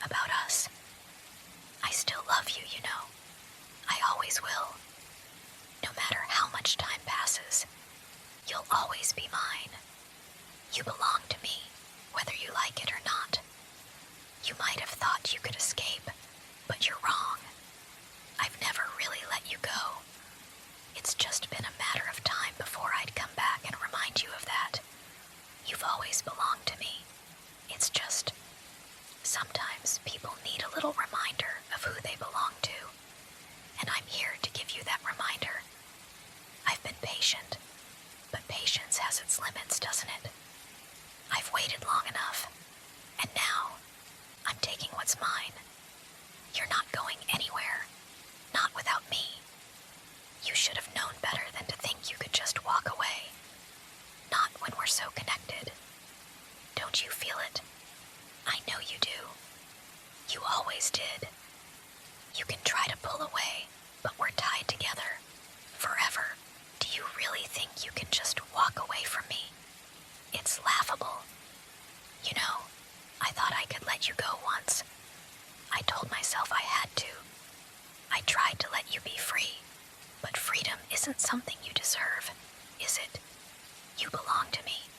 about us. I still love you, you know. I always will. No matter how much time passes, you'll always be mine. You belong to me, whether you like it or not. You might have thought you could escape, but you're wrong. I've never really let you go. It's just been a matter of time before I'd come back and remind you of that. You've always belonged to me. It's just, sometimes people need a little reminder of who they belong to, and I'm here to give you that reminder. I've been patient, but patience has its limits, doesn't it? I've waited long enough, and now I'm taking what's mine. You're not going anywhere, not without me. You should have known better than to think you could just walk away. Not when we're so connected. Don't you feel it? I know you do. You always did. You can try to pull away, but we're tied together. Forever. Do you really think you can just walk away from me? It's laughable. You know, I thought I could let you go once. I told myself I had to. I tried to let you be free, but freedom isn't something you deserve, is it? You belong to me.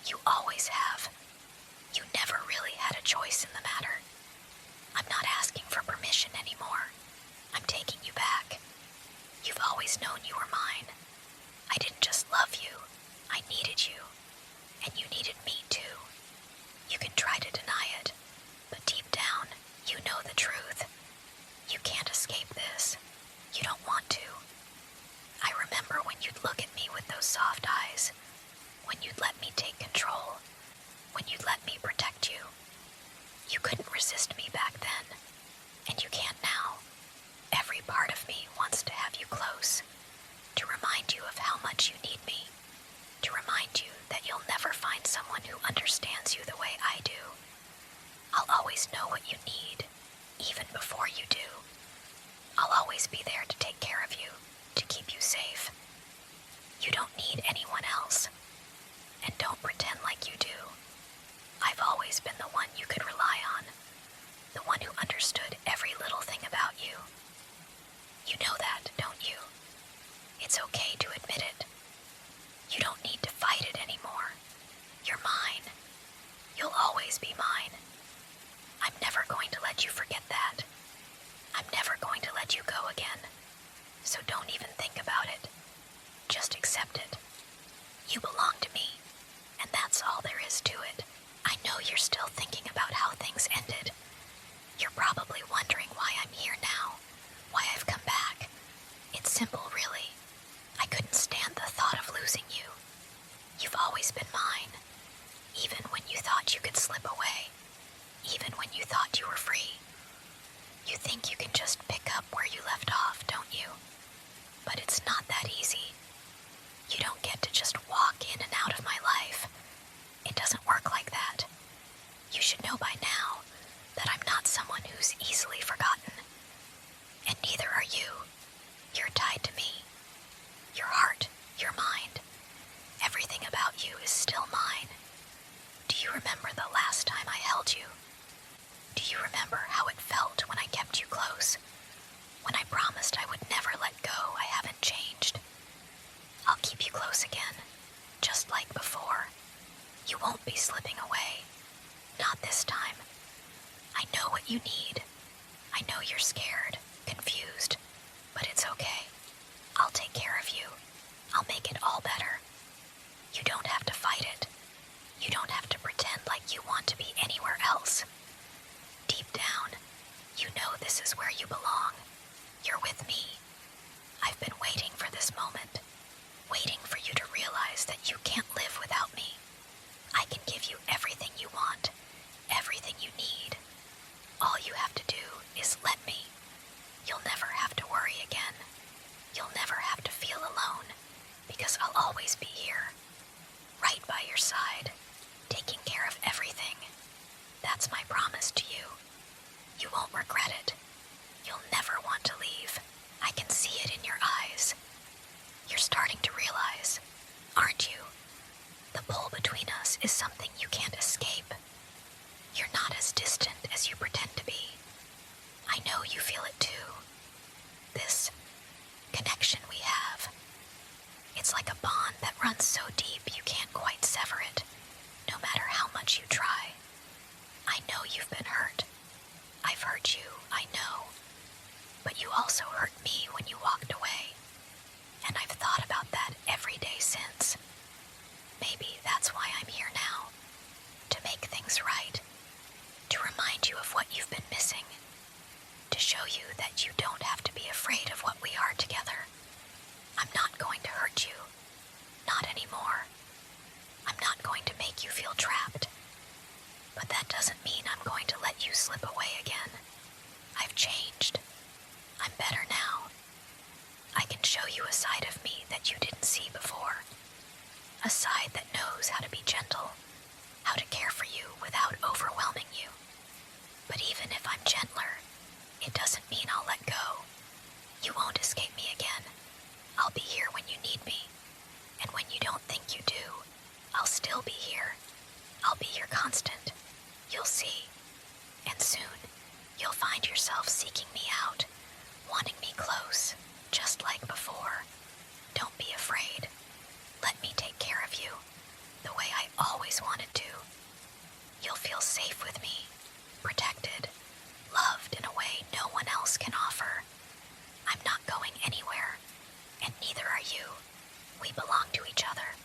You always have. You never really had a choice in the matter. I'm not asking for permission anymore. I'm taking you back. You've always known you were mine. I didn't just love you. I needed you. And you needed me too. You can try to deny it, but deep down, you know the truth. You can't escape this. You don't want to. I remember when you'd look at me with those soft eyes, when you'd let me take control, when you'd let me protect you. You couldn't resist me back then, and you can't now. Every part of me wants to have you close, to remind you of how much you need me, to remind you that you'll never find someone who understands you the way I do. I'll always know what you need, even before you do. I'll always be there to take care of you, to keep you safe. You don't need anyone else, and don't pretend like you do. I've always been the one you could rely on, the one who understood every little thing about you. You know that, don't you? It's okay to admit it. You don't need to fight it anymore. You're mine. You'll always be mine. I'm never going to let you forget that. I'm never going to let you go again. So don't even think about it. Just accept it. You belong to me, and that's all there is to it. I know you're still thinking about how things ended. You're probably wondering why I'm here now, why I've come back. It's simple, really. I couldn't stand the thought of losing you. You've always been mine, even when you thought you could slip away, even when you thought you were free. You think you can just pick up where you left off, don't you? But it's not that easy. You don't get to just walk in and out of my life. It doesn't work like that. You should know by now that I'm not someone who's easily forgotten. And neither are you. You're tied to me. Your heart, your mind, everything about you is still mine. Do you remember the last time I held you? Do you remember how it felt when I kept you close? When I promised I would never let go, I haven't changed. I'll keep you close again, just like before. You won't be slipping away. Not this time. I know what you need. I know you're scared, confused, but it's okay. I'll take care of you. I'll make it all better. You don't have to fight it. You don't have to pretend like you want to be anywhere else. Deep down, you know this is where you belong. You're with me. I've been waiting for this moment, waiting for you to realize that you can't live without me. I can give you everything you want, everything you need. All you have to do is let me. You'll never have to worry again. You'll never have to feel alone, because I'll always be here, right by your side, taking care of everything. That's my promise to you. You won't regret it. You'll never want to leave. I can see it in your eyes. You're starting to realize, aren't you, hurt you, I know. But you also hurt me when you walked away. And I've thought about that every day since. Maybe that's why I'm here now. To make things right. To remind you of what you've been missing. To show you that you don't have to be afraid of what we are together. I'm not going to hurt you. Not anymore. I'm not going to make you feel trapped. But that doesn't mean I'm going to let you slip away again. I've changed. I'm better now. I can show you a side of me that you didn't see before. A side that knows how to be gentle, how to care for you without overwhelming you. But even if I'm gentler, it doesn't mean I'll let go. You won't escape me again. I'll be here when you need me. And when you don't think you do, I'll still be here. I'll be your constant. You'll see. And soon, you'll find yourself seeking me out, wanting me close, just like before. Don't be afraid. Let me take care of you, the way I always wanted to. You'll feel safe with me, protected, loved in a way no one else can offer. I'm not going anywhere, and neither are you. We belong to each other,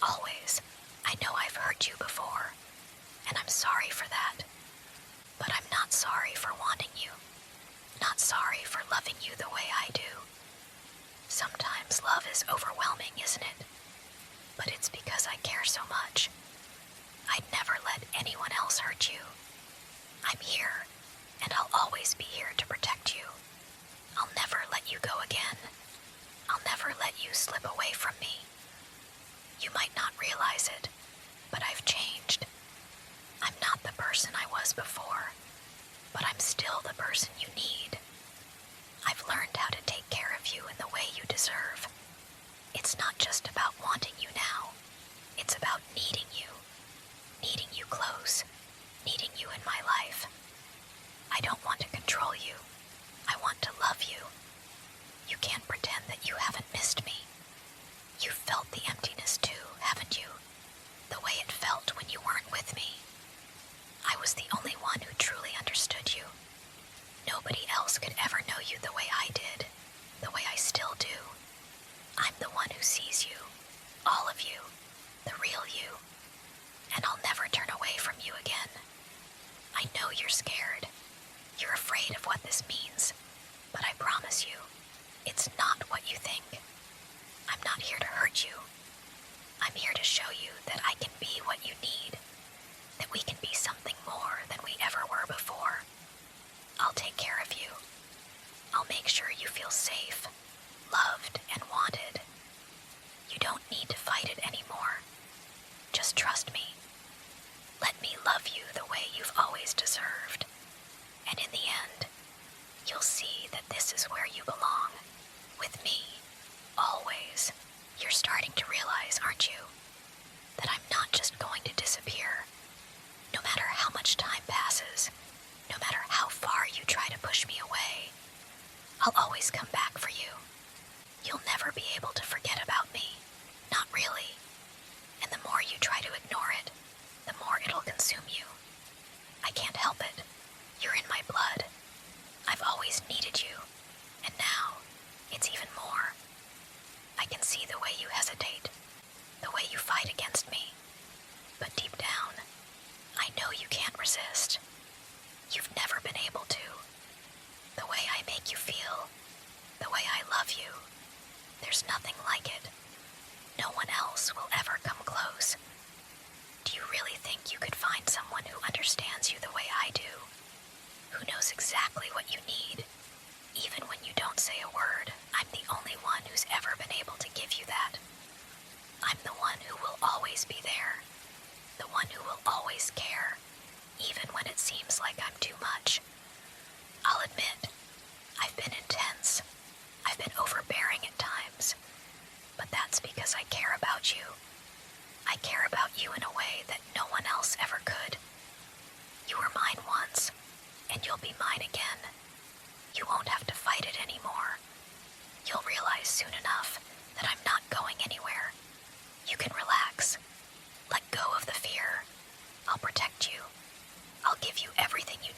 always. I know I've hurt you before, and I'm sorry for that. But I'm not sorry for wanting you. Not sorry for loving you the way I do. Sometimes love is overwhelming, isn't it? But it's because I care so much. I'd never let anyone else hurt you. I'm here, and I'll always be here to protect you. I'll never let you go again. I'll never let you slip away from me. You might not realize it, but I've changed. I'm not the person I was before, but I'm still the person you need. I've learned how to take care of you in the way you deserve. It's not just about wanting you now. It's about needing you close, needing you in my life. I don't want to control you. I want to love you. You can't pretend that you haven't missed me. You've felt the emptiness too, haven't you? The way it felt when you weren't with me. I was the only one who truly understood you. Nobody else could ever know you the way I did, the way I still do. I'm the one who sees you, all of you, the real you, and I'll never turn away from you again. I know you're scared. You're afraid of what this means, but I promise you, it's not what you think. I'm not here to hurt you. I'm here to show you that I can be what you need, that we can be something more than we ever were before. I'll take care of you. I'll make sure you feel safe, loved, and wanted. You don't need to fight it anymore. Just trust me. Let me love you the way you've always deserved. And in the end, you'll see that this is where you belong. With me. Always. You're starting to realize, aren't you? That I'm not just going to disappear. No matter how much time passes, no matter how far you try to push me away, I'll always come back for you. You'll never be able to forget about me. Not really. And the more you try to ignore it, the more it'll consume you. I can't help it. You're in my blood. I've always needed you. And now, it's even more. I can see the way you hesitate, the way you fight against me. But deep down, I know you can't resist. You've never been able to. The way I make you feel, the way I love you, there's nothing like it. No one else will ever come close. Do you really think you could find someone who understands you the way I do? Who knows exactly what you need? Even when you don't say a word, I'm the only one who's ever been able to give you that. I'm the one who will always be there. The one who will always care, even when it seems like I'm too much. I'll admit, I've been intense. I've been overbearing at times. But that's because I care about you. I care about you in a way that no one else ever could. You were mine once, and you'll be mine again. You won't have to fight it anymore. You'll realize soon enough that I'm not going anywhere. You can relax. Let go of the fear. I'll protect you. I'll give you everything you